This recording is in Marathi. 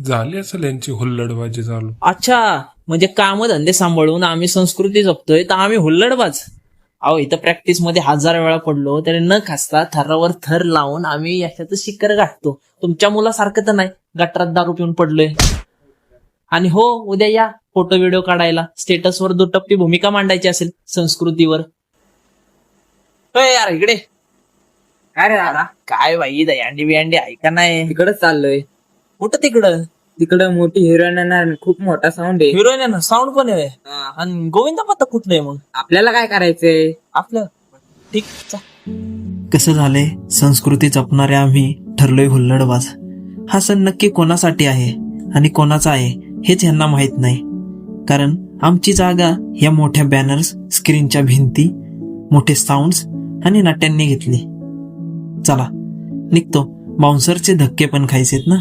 झाली असेल यांची हुल्लडबाजी चालू. अच्छा, म्हणजे काम धंदे सांभाळून आम्ही संस्कृती जपतोय तर आम्ही हुल्लडबाज. अहो, इथं प्रॅक्टिस मध्ये 1000 वेळा पडलो तरी न खासता थरावर थर लावून आम्ही यशाचं शिखर गाठतो. तुमच्या मुलासारखं तर नाही गटरात दारू पिऊन पडलोय. आणि हो, उद्या या फोटो व्हिडिओ काढायला. स्टेटसवर दुटप्पी भूमिका मांडायची असेल संस्कृतीवर. यार इकडे काय रे दादा? काय बाई, दयांडी बियांडी ऐका नाही. तिकडच चाललोय. कुठं तिकडं? तिकडं मोठी हिरोईन येणार, खूप मोठा साऊंड आहे. हिरोईन आहे ना, साऊंड पण आहे. हा. आणि गोविंदा पत्ता कुठलं आहे मग आपल्याला काय करायचंय? आपलं? ठीक. कसं झालंय, संस्कृती जपणारे आम्ही ठरलोय हुल्लडबाज. हा सण नक्की कोणासाठी आहे आणि कोणाचा आहे हेच यांना माहित नाही. कारण आमची जागा या मोठ्या बॅनर्स, स्क्रीनच्या भिंती, मोठे साऊंड्स आणि नाट्यांनी घेतली. चला निघतो, बाउन्सरचे धक्के पण खायचेत ना.